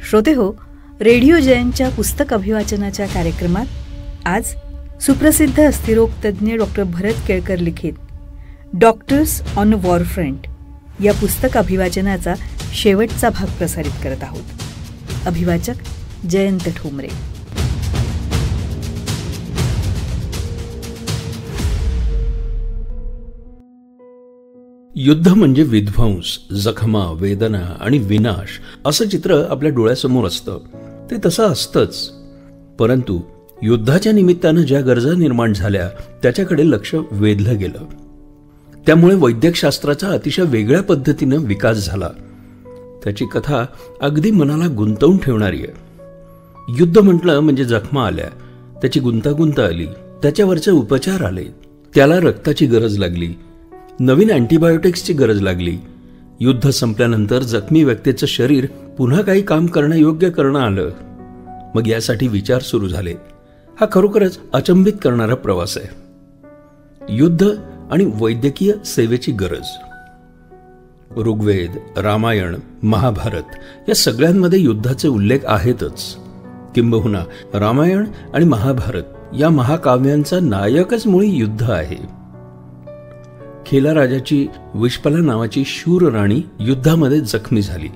श्रोतेहो, radio जयंतच्या पुस्तक अभिवाचनाच्या कार्यक्रमात आज सुप्रसिद्ध अस्थिरोग तज्ज्ञ डॉक्टर भरत केळकर लिखित डॉक्टर्स ऑन वॉर फ्रंट या पुस्तक अभिवाचनाचा शेवटचा भाग प्रसारित करत आहोत. अभिवाचक जयंत ठोंबरे. युद्ध म्हणजे विध्वंस, जखमा, वेदना आणि विनाश असं चित्र आपल्या डोळ्यासमोर असतं. ते तसं असतंच, परंतु युद्धाच्या निमित्तानं ज्या गरजा निर्माण झाल्या त्याच्याकडे लक्ष वेधलं गेलं. त्यामुळे वैद्यकशास्त्राचा अतिशय वेगळ्या पद्धतीनं विकास झाला. त्याची कथा अगदी मनाला गुंतवून ठेवणारी आहे. युद्ध म्हटलं म्हणजे जखमा आल्या, त्याची गुंतागुंत आली, त्याच्यावरचे उपचार आले, त्याला रक्ताची गरज लागली, नवीन अँटीबायोटिक्सची गरज लागली. युद्ध संपल्यानंतर जखमी व्यक्तीचं शरीर पुन्हा काही काम करण्यायोग्य करणं आलं. मग यासाठी विचार सुरू झाले. हा खरोखरच अचंबित करणारा प्रवास आहे. युद्ध आणि वैद्यकीय सेवेची गरज. ऋग्वेद, रामायण, महाभारत या सगळ्यांमध्ये युद्धाचे उल्लेख आहेतच. किंबहुना रामायण आणि महाभारत या महाकाव्यांचा नायकच मुळी युद्ध आहे. खेला राजाची विष्पला नावाची शूर राणी युद्धामध्ये जखमी झाली.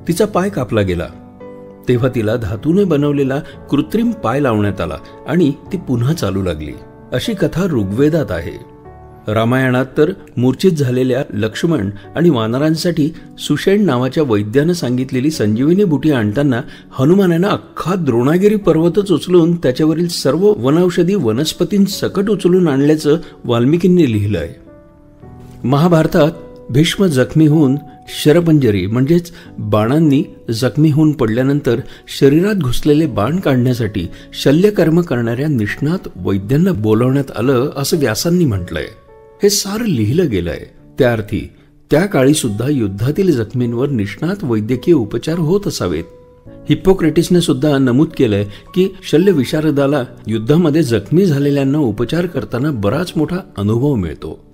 तिचा पाय कापला गेला. तेव्हा तिला धातूने बनवलेला कृत्रिम पाय लावण्यात आला आणि ती पुन्हा चालू लागली. अशी कथा ऋग्वेदात आहे. रामायणात तर मूर्छित झालेल्या लक्ष्मण आणि वानरांसाठी सुषेण नावाच्या वैद्यानं सांगितलेली संजीवनी बुटी आणताना हनुमानानं अख्खा द्रोणागिरी पर्वतच उचलून त्याच्यावरील सर्व वनौषधी वनस्पतींसकट उचलून आणल्याचं वाल्मिकींनी लिहिलंय. महाभारतात भीष्म जखमी होऊन शरपंजरी म्हणजेच बाणांनी जखमी होऊन पडल्यानंतर शरीरात घुसलेले बाण काढण्यासाठी शल्यकर्म करणाऱ्या निष्णात वैद्यांना बोलावण्यात आलं असं व्यासांनी म्हटलंय. हे सारं लिहिलं गेलंय. त्या अर्थी त्या काळी सुद्धा युद्धातील जखमींवर निष्णात वैद्यकीय उपचार होत असावेत. हिप्पोक्रेटिसने सुद्धा नमूद केलंय की शल्य विशारदाला युद्धामध्ये जखमी झालेल्यांना उपचार करताना बराच मोठा अनुभव मिळतो.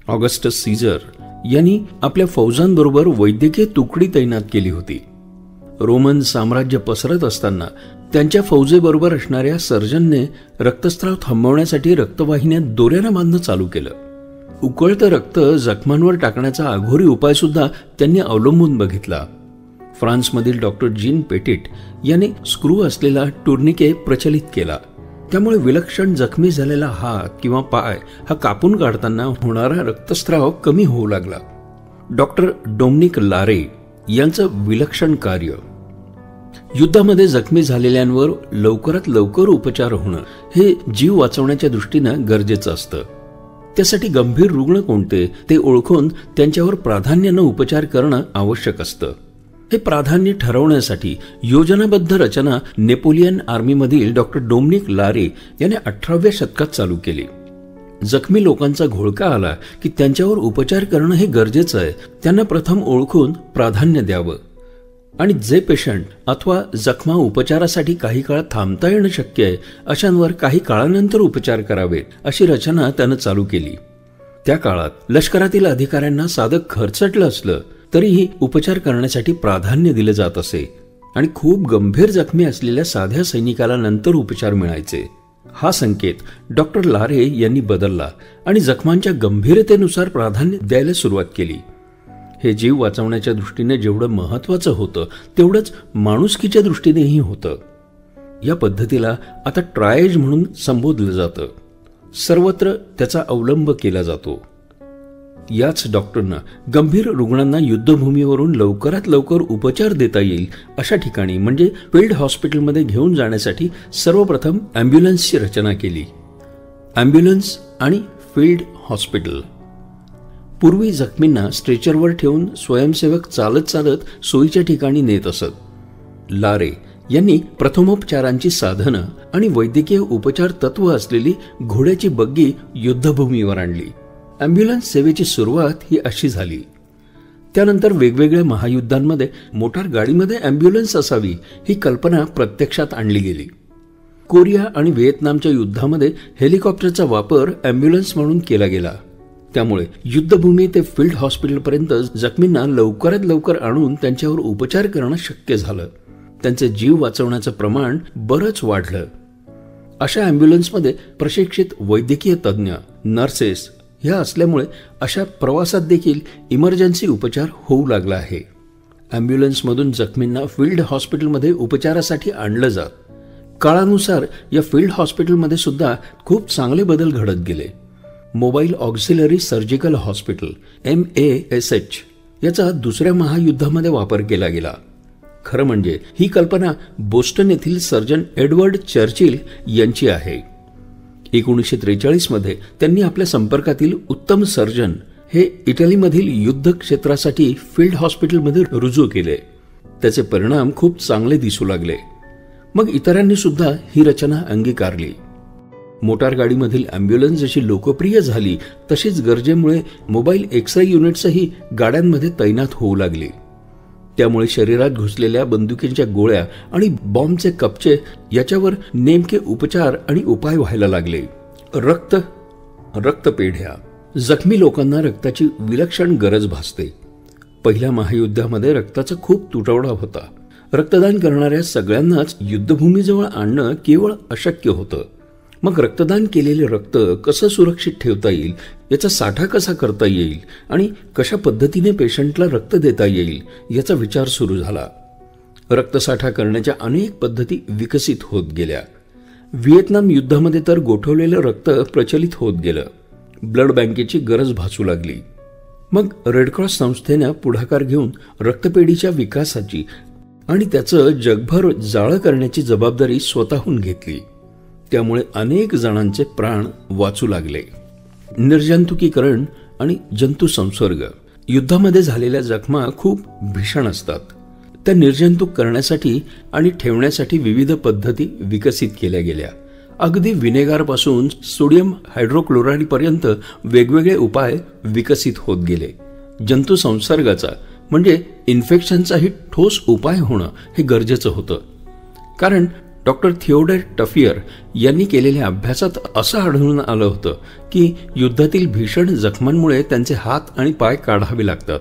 ऑगस्टस सीझर यांनी आपल्या फौजांबरोबर वैद्यकीय तुकडी तैनात केली होती. रोमन साम्राज्य पसरत असताना त्यांच्या फौजेबरोबर असणाऱ्या सर्जनने रक्तस्राव थांबवण्यासाठी रक्तवाहिन्या दोऱ्यानं बांधणं चालू केलं. उकळतं रक्त जखमांवर टाकण्याचा अघोरी उपाय सुद्धा त्यांनी अवलंबून बघितला. फ्रान्समधील डॉक्टर जीन पेटिट यांनी स्क्रू असलेला टुर्निके प्रचलित केला. त्यामुळे विलक्षण जखमी झालेला हात किंवा पाय हा कापून काढताना होणारा रक्तस्राव कमी होऊ लागला. डॉक्टर डोमिनिक लारे यांचं विलक्षण कार्य. युद्धामध्ये जखमी झालेल्यांवर लवकरात लवकर उपचार होणं हे जीव वाचवण्याच्या दृष्टीनं गरजेचं असतं. त्यासाठी गंभीर रुग्ण कोणते ते ओळखून त्यांच्यावर प्राधान्यानं उपचार करणं आवश्यक असतं. हे प्राधान्य ठरवण्यासाठी योजनाबद्ध रचना नेपोलियन आर्मीमधील डॉक्टर डोमिनिक लारे याने 18व्या शतकात चालू केली. जखमी लोकांचा घोळका आला की त्यांच्यावर उपचार करणं हे गरजेचं आहे. त्यांना प्रथम ओळखून प्राधान्य द्यावं आणि जे पेशंट अथवा जखमा उपचारासाठी काही काळ थांबता येणं शक्य आहे अशांवर काही काळानंतर उपचार करावेत अशी रचना त्यानं चालू केली. त्या काळात लष्करातील अधिकाऱ्यांना साधं खर्चटलं असलं तरीही उपचार करण्यासाठी प्राधान्य दिले जात असे आणि खूप गंभीर जखमी असलेल्या साध्या सैनिकाला नंतर उपचार मिळायचे. हा संकेत डॉक्टर लारे यांनी बदलला आणि जखमांच्या गंभीरतेनुसार प्राधान्य द्यायला सुरुवात केली. हे जीव वाचवण्याच्या दृष्टीने जेवढं महत्वाचं होतं तेवढंच माणुसकीच्या दृष्टीनेही होतं. या पद्धतीला आता ट्रायज म्हणून संबोधलं जातं. सर्वत्र त्याचा अवलंब केला जातो. याच डॉक्टरना गंभीर रुग्णांना युद्धभूमीवरून लवकरात लवकर उपचार देता येईल अशा ठिकाणी म्हणजे फील्ड हॉस्पिटलमध्ये घेऊन जाण्यासाठी सर्वप्रथम ॲम्ब्युलन्सची रचना केली. ॲम्ब्युलन्स आणि फील्ड हॉस्पिटल. पूर्वी जखमींना स्ट्रेचरवर ठेवून स्वयंसेवक चालत चालत सोयीच्या ठिकाणी नेत असत. लारे यांनी प्रथमोपचारांची साधनं आणि वैद्यकीय उपचार तत्व असलेली घोड्याची बग्गी युद्धभूमीवर आणली. ॲम्ब्युलन्स सेवेची सुरुवात ही अशी झाली. त्यानंतर वेगवेगळ्या महायुद्धांमध्ये मोटार गाडीमध्ये ॲम्ब्युलन्स असावी ही कल्पना प्रत्यक्षात आणली गेली. कोरिया आणि व्हिएतनामच्या युद्धामध्ये हेलिकॉप्टरचा वापर ॲम्ब्युलन्स म्हणून केला गेला. त्यामुळे युद्धभूमी ते फील्ड हॉस्पिटलपर्यंत जखमींना लवकरात लवकर आणून त्यांच्यावर उपचार करणं शक्य झालं. त्यांचे जीव वाचवण्याचं प्रमाण बरंच वाढलं. अशा ॲम्ब्युलन्समध्ये प्रशिक्षित वैद्यकीय तज्ज्ञ, नर्सेस ह्या असल्यामुळे अशा प्रवासात देखील इमर्जन्सी उपचार होऊ लागला आहे. ॲम्ब्युलन्समधून जखमींना फील्ड हॉस्पिटलमध्ये उपचारासाठी आणलं जात. काळानुसार या फील्ड हॉस्पिटलमध्ये सुद्धा खूप चांगले बदल घडत गेले. Mobile auxiliary surgical hospital MASH याचा दुसऱ्या महायुद्धामध्ये वापर केला गेला. खरं म्हणजे ही कल्पना बोस्टन येथील सर्जन एडवर्ड चर्चिल यांची आहे. 1943 मध्ये त्यांनी आपल्या संपर्कातील उत्तम सर्जन हे इटलीमधील युद्ध क्षेत्रासाठी फील्ड हॉस्पिटलमध्ये रुजू केले. त्याचे परिणाम खूप चांगले दिसू लागले. मग इतरांनी सुद्धा ही रचना अंगीकारली. मोटार गाडीमधील ॲम्ब्युलन्स जशी लोकप्रिय झाली तशीच गरजेमुळे मोबाईल एक्स-रे युनिट्सही गाड्यांमध्ये तैनात होऊ लागली. त्यामुळे शरीरात घुसलेल्या बंदुकींच्या गोळ्या आणि बॉम्बचे कपचे याच्यावर नेमके उपचार आणि उपाय व्हायला लागले. रक्तपेढ्या. जखमी लोकांना रक्ताची विलक्षण गरज भासते. पहिल्या महायुद्धामध्ये रक्ताचा खूप तुटवडा होता. रक्तदान करणाऱ्या सगळ्यांनाच युद्धभूमीजवळ आणणं केवळ अशक्य होतं. मग रक्तदान केलेले रक्त कसं सुरक्षित ठेवता येईल, याचा साठा कसा करता येईल आणि कशा पद्धतीने पेशंटला रक्त देता येईल याचा विचार सुरू झाला. रक्तसाठा करण्याच्या अनेक पद्धती विकसित होत गेल्या. व्हिएतनाम युद्धामध्ये तर गोठवलेलं रक्त प्रचलित होत गेलं. ब्लड बँकेची गरज भासू लागली. मग रेडक्रॉस संस्थेनं पुढाकार घेऊन रक्तपेढीच्या विकासाची आणि त्याचं जगभर जाळं करण्याची जबाबदारी स्वतःहून घेतली. त्यामुळे अनेक जणांचे प्राण वाचू लागले. निर्जंतुकीकरण आणि जंतू संसर्ग. युद्धामध्ये झालेल्या जखमा खूप भीषण असतात. त्या निर्जंतुक करण्यासाठी आणि ठेवण्यासाठी विविध पद्धती विकसित केल्या गेल्या. अगदी विनेगारपासून सोडियम हायड्रोक्लोराईड पर्यंत वेगवेगळे उपाय विकसित होत गेले. जंतू संसर्गाचा म्हणजे इन्फेक्शनचाही ठोस उपाय होणं हे गरजेचं होतं. कारण डॉक्टर थिओडर टफियर यांनी केलेल्या अभ्यासात असं आढळून आलं होतं की युद्धातील भीषण जखमांमुळे त्यांचे हात आणि पाय काढावे लागतात.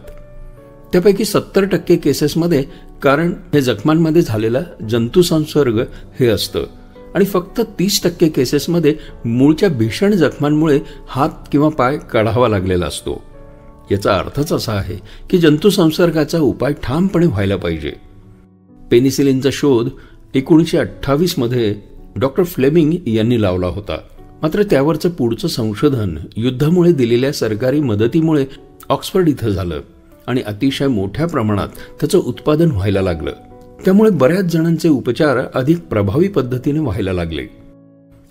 त्यापैकी 70% केसेसमध्ये कारण हे जखमांमध्ये झालेला जंतू संसर्ग हे असतं आणि फक्त 30% केसेसमध्ये मूळच्या भीषण जखमांमुळे हात किंवा पाय काढावा लागलेला असतो. याचा अर्थच असा आहे की जंतू संसर्गाचा उपाय ठामपणे व्हायला पाहिजे. पेनिसिलिनचा शोध 1928 मध्ये डॉक्टर फ्लेमिंग यांनी लावला होता. मात्र त्यावरचं पुढचं संशोधन युद्धामुळे दिलेल्या सरकारी मदतीमुळे ऑक्सफर्ड इथं झालं आणि अतिशय मोठ्या प्रमाणात त्याचं उत्पादन व्हायला लागलं. त्यामुळे बऱ्याच जणांचे उपचार अधिक प्रभावी पद्धतीने व्हायला लागले.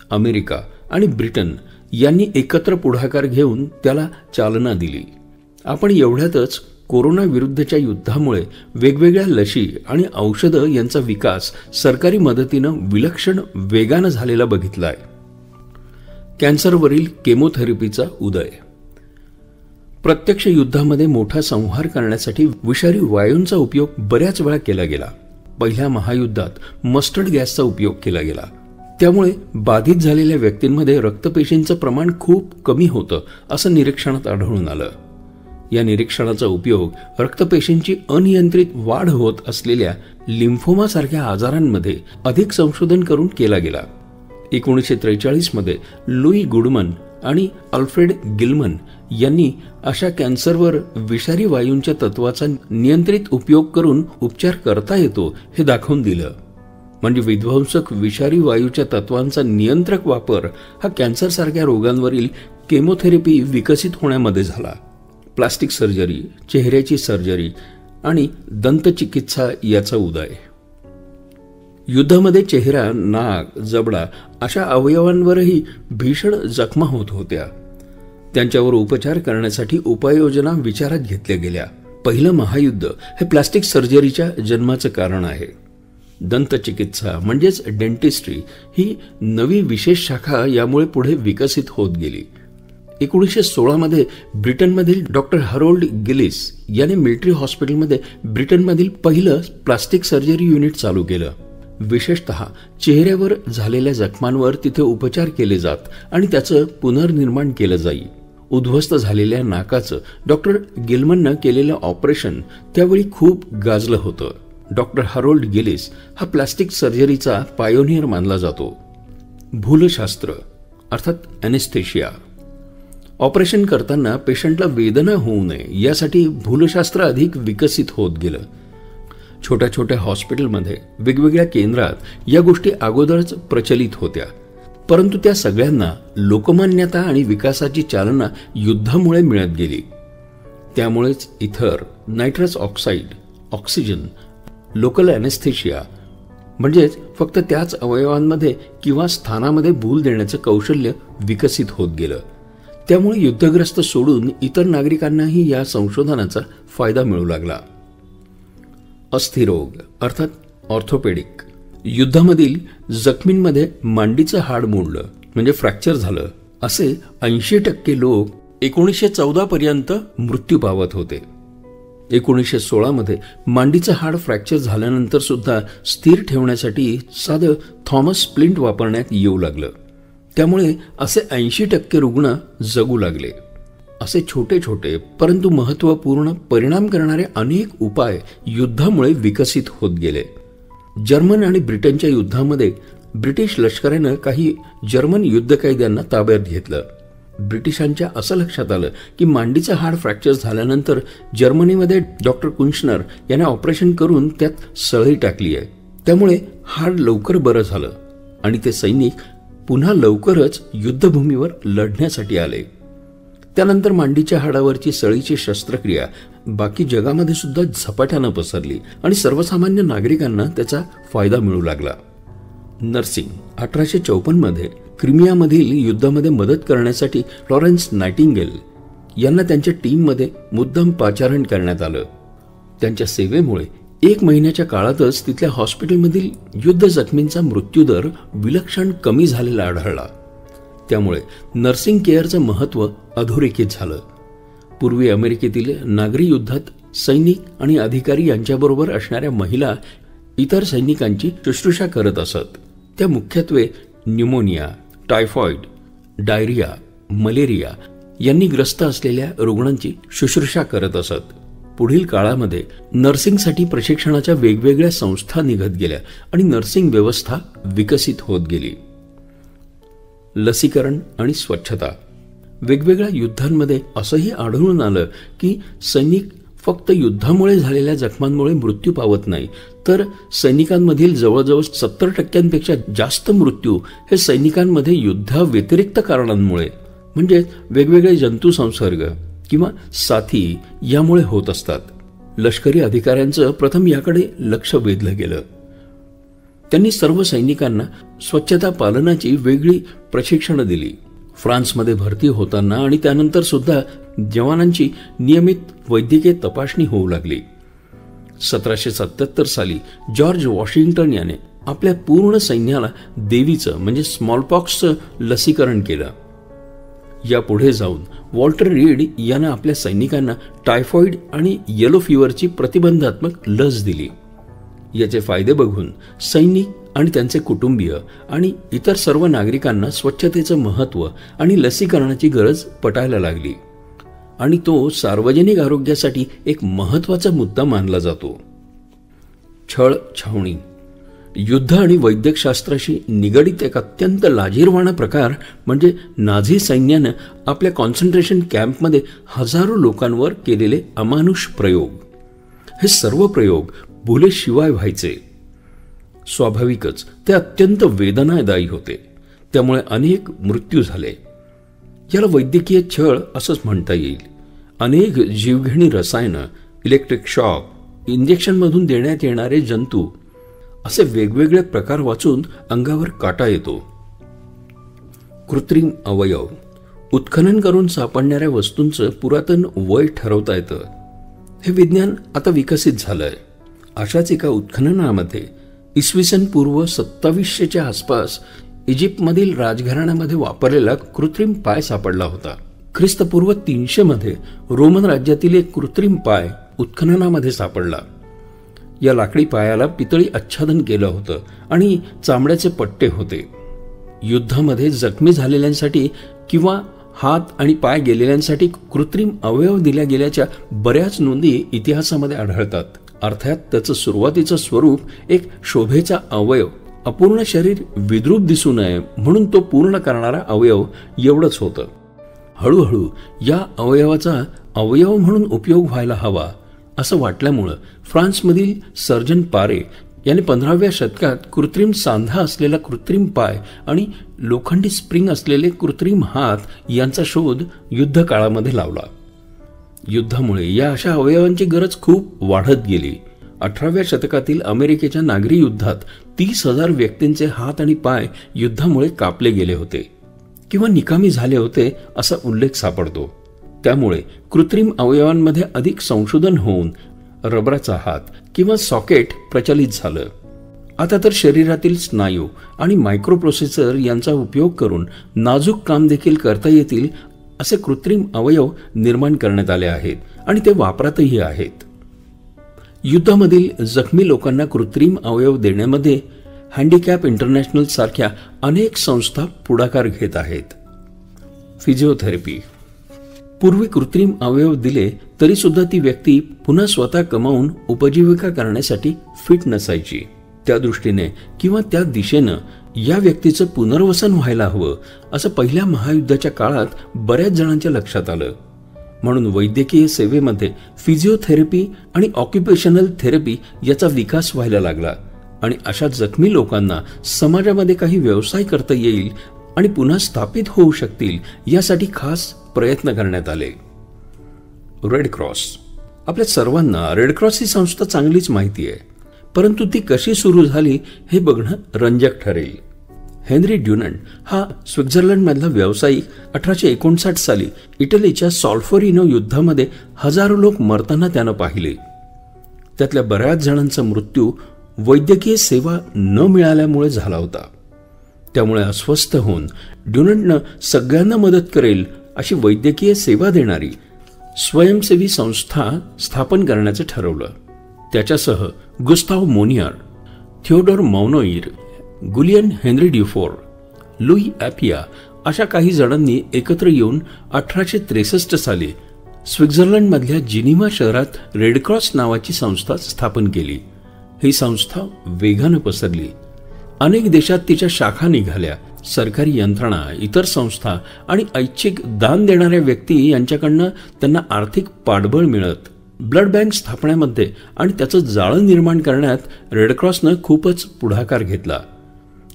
अमेरिका आणि ब्रिटन यांनी एकत्र पुढाकार घेऊन त्याला चालना दिली. आपण एवढ्यातच कोरोना विरुद्धच्या युद्धामुळे वेगवेगळ्या लशी आणि औषधं यांचा विकास सरकारी मदतीनं विलक्षण वेगानं झालेला बघितलाय. कॅन्सरवरील केमोथेरपीचा उदय. प्रत्यक्ष युद्धामध्ये मोठा संहार करण्यासाठी विषारी वायूंचा उपयोग बऱ्याच वेळा केला गेला. पहिल्या महायुद्धात मस्टर्ड गॅसचा उपयोग केला गेला. त्यामुळे बाधित झालेल्या व्यक्तींमध्ये रक्तपेशींचं प्रमाण खूप कमी होतं असं निरीक्षणात आढळून आलं. या निरीक्षणाचा उपयोग रक्तपेशींची अनियंत्रित वाढ होत असलेल्या लिम्फोमासारख्या आजारांमध्ये अधिक संशोधन करून केला गेला. 1943 मध्ये लुई गुडमन आणि अल्फ्रेड गिलमन यांनी अशा कॅन्सरवर विषारी वायूंच्या तत्वाचा नियंत्रित उपयोग करून उपचार करता येतो हे दाखवून दिलं. म्हणजे विध्वंसक विषारी वायूच्या तत्वांचा नियंत्रक वापर हा कॅन्सरसारख्या रोगांवरील केमोथेरपी विकसित होण्यामध्ये झाला. प्लास्टिक सर्जरी, चेहऱ्याची सर्जरी आणि दंतचिकित्सा याचा उदय. युद्धामध्ये चेहरा, नाक, जबडा अशा अवयवांवरही भीषण जखमा होत होत्या. त्यांच्यावर उपचार करण्यासाठी उपाययोजना विचारात घेतल्या गेल्या. पहिलं महायुद्ध हे प्लास्टिक सर्जरीच्या जन्माचं कारण आहे. दंतचिकित्सा म्हणजेच डेंटिस्ट्री ही नवी विशेष शाखा यामुळे पुढे विकसित होत गेली. 1916 मध्ये ब्रिटनमधील डॉक्टर हरोल्ड गिलिस याने मिलिटरी हॉस्पिटलमध्ये ब्रिटनमधील पहिलं प्लास्टिक सर्जरी युनिट चालू केलं. विशेषतः चेहऱ्यावर झालेल्या जखमांवर तिथे उपचार केले जात आणि त्याचं पुनर्निर्माण केलं जाई. उद्ध्वस्त झालेल्या नाकाचं डॉक्टर गिलमननं केलेलं ऑपरेशन त्यावेळी खूप गाजलं होतं. डॉक्टर हॅरोल्ड गिलिस हा प्लास्टिक सर्जरीचा पायोनियर मानला जातो. भूलशास्त्र अर्थात ॲनेस्थेशिया. ऑपरेशन करताना पेशंटला वेदना होऊ नये यासाठी भूलशास्त्र अधिक विकसित होत गेलं. छोट्या छोट्या हॉस्पिटलमध्ये वेगवेगळ्या केंद्रात या गोष्टी अगोदरच प्रचलित होत्या, परंतु त्या सगळ्यांना लोकमान्यता आणि विकासाची चालना युद्धामुळे मिळत गेली. त्यामुळेच इथर, nitrous oxide, oxygen, local anaesthesia म्हणजेच फक्त त्याच अवयवांमध्ये किंवा स्थानामध्ये भूल देण्याचं कौशल्य विकसित होत गेलं. त्यामुळे युद्धग्रस्त सोडून इतर नागरिकांनाही या संशोधनाचा फायदा मिळू लागला. अस्थिरोग अर्थात ऑर्थोपेडिक. युद्धामधील जखमींमध्ये मांडीचं हाड मोडलं म्हणजे फ्रॅक्चर झालं असे 80% लोक 1914 पर्यंत मृत्यू पावत होते. 1916 मध्ये मांडीचं हाड फ्रॅक्चर झाल्यानंतर सुद्धा स्थिर ठेवण्यासाठी साधं थॉमस स्प्लिंट वापरण्यात येऊ लागलं. त्यामुळे असे 80% रुग्ण जगू लागले. असे छोटे छोटे परंतु महत्त्वपूर्ण परिणाम करणारे अनेक उपाय युद्धामुळे विकसित होत गेले. जर्मन आणि ब्रिटनच्या युद्धामध्ये ब्रिटिश लष्करानं काही जर्मन युद्धकैद्यांना ताब्यात घेतलं. ब्रिटिशांच्या असं लक्षात आलं की मांडीचं हाड फ्रॅक्चर झाल्यानंतर जर्मनीमध्ये डॉक्टर कुन्शनर याने ऑपरेशन करून त्यात सळई टाकली आहे. त्यामुळे हाड लवकर बरं झालं आणि ते सैनिक पुन्हा लवकरच युद्धभूमीवर लढण्यासाठी आले. त्यानंतर मांडीच्या हाडावरची सळीची शस्त्रक्रिया बाकी जगामध्ये सुद्धा झपाट्यानं पसरली आणि सर्वसामान्य नागरिकांना त्याचा फायदा मिळू लागला. नर्सिंग 1854 मध्ये क्रिमियामधील युद्धामध्ये मदत करण्यासाठी फ्लॉरेन्स नायटिंगेल यांना त्यांच्या टीममध्ये मुद्दाम पाचारण करण्यात आलं. त्यांच्या सेवेमुळे 1 महिन्याच्या काळातच तिथल्या हॉस्पिटलमधील युद्ध जखमींचा मृत्यूदर विलक्षण कमी झालेला आढळला. त्यामुळे नर्सिंग केअरचं महत्त्व अधोरेखित झालं. पूर्वी अमेरिकेतील नागरी युद्धात सैनिक आणि अधिकारी यांच्याबरोबर असणाऱ्या महिला इतर सैनिकांची शुश्रूषा करत असत. त्या मुख्यत्वे न्यूमोनिया, टायफॉइड, डायरिया, मलेरिया यांनी ग्रस्त असलेल्या रुग्णांची शुश्रूषा करत असत. पुढील काळामध्ये नर्सिंगसाठी प्रशिक्षणाच्या वेगवेगळ्या संस्था निघत गेल्या आणि नर्सिंग व्यवस्था विकसित होत गेली. लसीकरण आणि स्वच्छता. वेगवेगळ्या युद्धांमध्ये असंही आढळून आलं की सैनिक फक्त युद्धामुळे झालेल्या जखमांमुळे मृत्यू पावत नाही, तर सैनिकांमधील जवळजवळ 70% जास्त मृत्यू हे सैनिकांमध्ये युद्धाव्यतिरिक्त कारणांमुळे म्हणजे वेगवेगळे जंतू संसर्ग किंवा साथी यामुळे होत असतात. लष्करी अधिकाऱ्यांचं प्रथम याकडे लक्ष वेधलं गेलं. त्यांनी सर्व सैनिकांना स्वच्छता पालनाची वेगळी प्रशिक्षण दिली. फ्रान्समध्ये भरती होताना आणि त्यानंतर सुद्धा जवानांची नियमित वैद्यकीय तपासणी होऊ लागली. 1777 साली जॉर्ज वॉशिंग्टन याने आपल्या पूर्ण सैन्याला देवीचं म्हणजे स्मॉलपॉक्सचं लसीकरण केलं. यापुढे जाऊन वॉल्टर रीड यानं आपल्या सैनिकांना टायफॉइड आणि येलो फीवरची प्रतिबंधात्मक लस दिली. याचे फायदे बघून सैनिक आणि त्यांचे कुटुंबीय आणि इतर सर्व नागरिकांना स्वच्छतेचं महत्त्व आणि लसीकरणाची गरज पटायला लागली आणि तो सार्वजनिक आरोग्यासाठी एक महत्त्वाचा मुद्दा मानला जातो. छळ छावणी. युद्ध आणि वैद्यकशास्त्राशी निगडित एक अत्यंत लाजिरवाणा प्रकार म्हणजे नाझी सैन्यानं आपल्या कॉन्सन्ट्रेशन कॅम्पमध्ये हजारो लोकांवर केलेले अमानुष प्रयोग. हे सर्व प्रयोग भुलेशिवाय व्हायचे. स्वाभाविकच ते अत्यंत वेदनादायी होते. त्यामुळे अनेक मृत्यू झाले. याला वैद्यकीय छळ असंच म्हणता येईल. अनेक जीवघेणी रसायनं, इलेक्ट्रिक शॉक, इंजेक्शनमधून देण्यात येणारे जंतू असे वेगवेगळे प्रकार वाचून अंगावर काटा येतो. कृत्रिम अवयव. उत्खनन करून सापडणाऱ्या वस्तूंचं पुरातन वय ठरवता येतं. हे विज्ञान आता विकसित झालंय. अशाच एका उत्खननामध्ये इसवी पूर्व 2700च्या आसपास इजिप्तमधील राजघराण्यामध्ये वापरलेला कृत्रिम पाय सापडला होता. ख्रिस्तपूर्व 300 मध्ये रोमन राज्यातील एक कृत्रिम पाय उत्खननामध्ये सापडला. या लाकडी पायाला पितळी आच्छादन केलं होतं आणि चामड्याचे पट्टे होते. युद्धामध्ये जखमी झालेल्यांसाठी किंवा हात आणि पाय गेलेल्यांसाठी कृत्रिम अवयव दिल्या गेल्याच्या बऱ्याच नोंदी इतिहासामध्ये आढळतात. अर्थात त्याचं सुरुवातीचं स्वरूप एक शोभेचा अवयव, अपूर्ण शरीर विद्रूप दिसू नये म्हणून तो पूर्ण करणारा अवयव एवढंच होतं. हळूहळू या अवयवाचा अवयव म्हणून उपयोग व्हायला हवा असं वाटल्यामुळं फ्रान्समधील सर्जन पारे याने 15व्या शतकात कृत्रिम सांधा असलेला कृत्रिम पाय आणि लोखंडी स्प्रिंग असलेले कृत्रिम हात यांचा शोध युद्ध काळामध्ये लावला. युद्धामुळे या अशा अवयवांची गरज खूप वाढत गेली. 18व्या शतकातील अमेरिकेच्या नागरी युद्धात 30,000 व्यक्तींचे हात आणि पाय युद्धामुळे कापले गेले होते किंवा निकामी झाले होते असा उल्लेख सापडतो. त्यामुळे कृत्रिम अवयवांमध्ये अधिक संशोधन होऊन रबराचा हात किंवा सॉकेट प्रचलित झालं. आता तर शरीरातील स्नायू आणि मायक्रोप्रोसेसर यांचा उपयोग करून नाजूक काम देखील करता येतील असे कृत्रिम अवयव निर्माण करण्यात आले आहेत आणि ते वापरातही आहेत. युद्धामधील जखमी लोकांना कृत्रिम अवयव देण्यामध्ये हँडिकॅप इंटरनॅशनल सारख्या अनेक संस्था पुढाकार घेत आहेत. फिजिओथेरपी. पूर्वी कृत्रिम अवयव दिले तरी सुद्धा ती व्यक्ती पुन्हा स्वतः कमावून उपजीविका करण्यासाठी फिट नसायची. त्या दृष्टीने किंवा त्या दिशेनं या व्यक्तीचं पुनर्वसन व्हायला हवं असं पहिल्या महायुद्धाच्या काळात बऱ्याच जणांच्या लक्षात आलं. म्हणून वैद्यकीय सेवेमध्ये फिजिओथेरपी आणि ऑक्युपेशनल थेरपी याचा विकास व्हायला लागला आणि अशा जखमी लोकांना समाजामध्ये काही व्यवसाय करता येईल आणि पुन्हा स्थापित होऊ शकतील यासाठी खास प्रयत्न करण्यात आले. Red cross. आपल्या सर्वांना रेड क्रॉस ही संस्था चांगलीच माहिती आहे, परंतु ती कशी सुरू झाली हे बघणं रंजक ठरेल. हेनरी ड्युनंट हा स्वित्झर्लंडमधला व्यावसायिक 1859 साली इटलीच्या सॉल्फोरिनो युद्धामध्ये हजारो लोक मरताना त्यानं पाहिले. त्यातल्या बऱ्याच जणांचा मृत्यू वैद्यकीय सेवा न मिळाल्यामुळे झाला होता. त्यामुळे अस्वस्थ होऊन ड्युनंटनं सगळ्यांना मदत करेल अशी वैद्यकीय सेवा देणारी स्वयंसेवी संस्था स्थापन करण्याचं ठरवलं. त्याच्यासह Gustave Moynier, Theodore Maunoir, Guillaume Henri Dufour, Louis Appia अशा काही जणांनी एकत्र येऊन 1863 साली स्वित्झर्लंडमधल्या जिनिव्हा शहरात रेडक्रॉस नावाची संस्था स्थापन केली. ही संस्था वेगानं पसरली. अनेक देशात तिच्या शाखा निघाल्या. सरकारी यंत्रणा, इतर संस्था आणि ऐच्छिक दान देणाऱ्या व्यक्ती यांच्याकडनं त्यांना आर्थिक पाठबळ मिळत. ब्लड बँक स्थापण्यामध्ये आणि त्याचं जाळं निर्माण करण्यात रेडक्रॉसनं खूपच पुढाकार घेतला.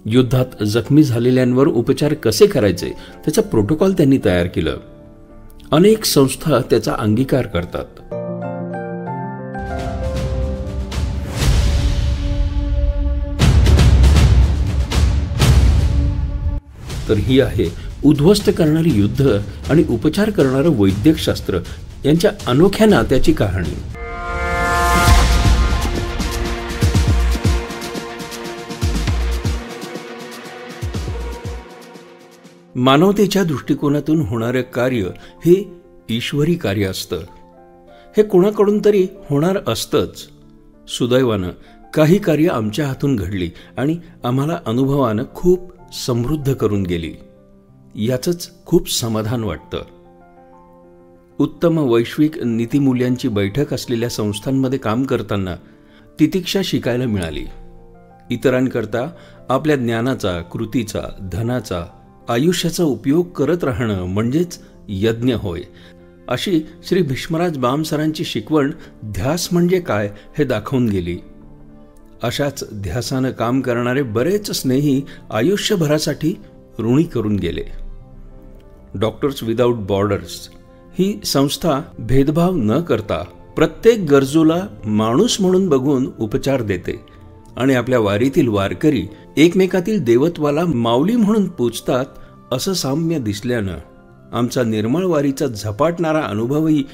युद्धात जखमी झालेल्यांवर उपचार कसे करायचे त्याचा प्रोटोकॉल त्यांनी तयार केलं. अनेक संस्था त्याचा अंगीकार करतात. तर ही आहे उद्ध्वस्त करणारी युद्ध आणि उपचार करणारं वैद्यकशास्त्र यांच्या अनोख्या नात्याची कहाणी. मानवतेच्या दृष्टिकोनातून होणारं कार्य हे ईश्वरी कार्य असतं. हे कोणाकडून तरी होणार असतंच. सुदैवानं काही कार्य आमच्या हातून घडली आणि आम्हाला अनुभवानं खूप समृद्ध करून गेली. याचंच खूप समाधान वाटतं. उत्तम वैश्विक नीतिमूल्यांची बैठक असलेल्या संस्थांमध्ये काम करताना तितिक्षा शिकायला मिळाली. इतरांकरता आपल्या ज्ञानाचा, कृतीचा, धनाचा, आयुष्याचा उपयोग करत राहणं म्हणजेच यज्ञ होय, अशी श्री भीष्मराज बामसरांची शिकवण ध्यास म्हणजे काय हे दाखवून गेली. अशाच ध्यासानं काम करणारे बरेच स्नेही आयुष्यभरासाठी ऋणी करून गेले. डॉक्टर्स विदाऊट बॉर्डर्स ही संस्था भेदभाव न करता प्रत्येक गरजूला माणूस म्हणून बघून उपचार देते आणि आपल्या वारीतील वारकरी एकमेकातील देवत्वाला माऊली म्हणून पूजतात असं साम्य दिसल्यानं आमचा निर्मळ वारीचा झपाटणारा अनुभवही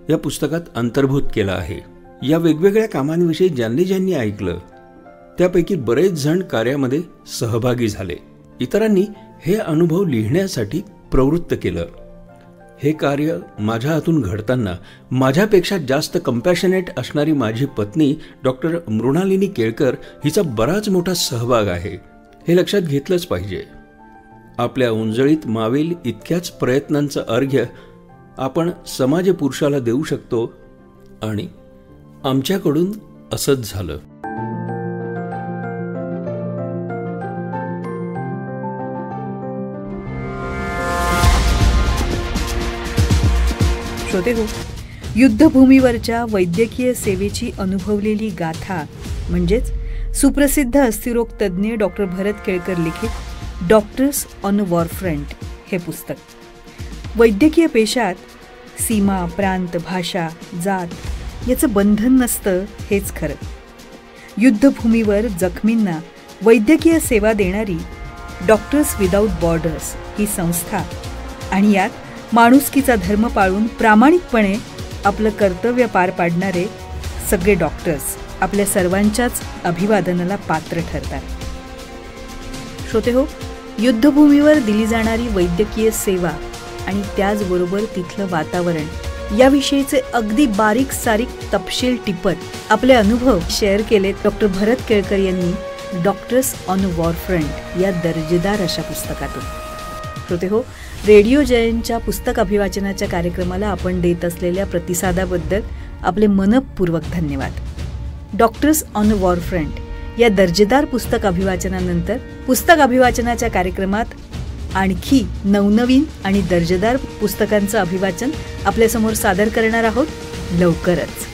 या पुस्तकात अंतर्भूत केला आहे. या वेगवेगळ्या कामांविषयी ज्यांनी ऐकलं त्यापैकी बरेच जण कार्यामध्ये सहभागी झाले. इतरांनी हे अनुभव लिहिण्यासाठी प्रवृत्त केलं. हे कार्य माझ्या हातून घडताना माझ्यापेक्षा जास्त कंपॅशनेट असणारी माझी पत्नी डॉक्टर मृणालिनी केळकर हिचा बराच मोठा सहभाग आहे, हे लक्षात घेतलंच पाहिजे. आपल्या उंजळीत मावेल इतक्याच प्रयत्नांचं अर्घ्य आपण समाजपुरुषाला देऊ शकतो आणि आमच्याकडून असंच झालं. श्रोते हो, युद्धभूमीवरच्या वैद्यकीय सेवेची अनुभवलेली गाथा म्हणजेच सुप्रसिद्ध अस्थिरोग तज्ज्ञ डॉक्टर भरत केळकर लिखित डॉक्टर्स ऑन वॉर फ्रंट हे पुस्तक. वैद्यकीय पेशात सीमा, प्रांत, भाषा, जात याचं बंधन नसतं हेच खरं. युद्धभूमीवर जखमींना वैद्यकीय सेवा देणारी डॉक्टर्स विदाऊट बॉर्डर्स ही संस्था आणि यात माणुसकीचा धर्म पाळून प्रामाणिकपणे आपलं कर्तव्य पार पाडणारे सगळे डॉक्टर्स आपल्या सर्वांच्याच अभिवादनाला पात्र ठरतात. श्रोते हो, युद्धभूमीवर दिली जाणारी वैद्यकीय सेवा आणि त्याचबरोबर तिथलं वातावरण याविषयीचे अगदी बारीक सारीक तपशील टिपत आपले अनुभव शेअर केलेत डॉक्टर भरत केळकर यांनी डॉक्टर्स ऑन वॉर फ्रंट या दर्जेदार अशा पुस्तकातून. श्रोते हो, रेडिओ जयंतच्या पुस्तक अभिवाचनाच्या कार्यक्रमाला आपण देत असलेल्या प्रतिसादाबद्दल आपले मनपूर्वक धन्यवाद. डॉक्टर्स ऑन वॉर फ्रंट या दर्जेदार पुस्तक अभिवाचनानंतर पुस्तक अभिवाचनाच्या कार्यक्रमात आणखी नवनवीन आणि दर्जेदार पुस्तकांचं अभिवाचन आपल्यासमोर सादर करणार आहोत लवकरच.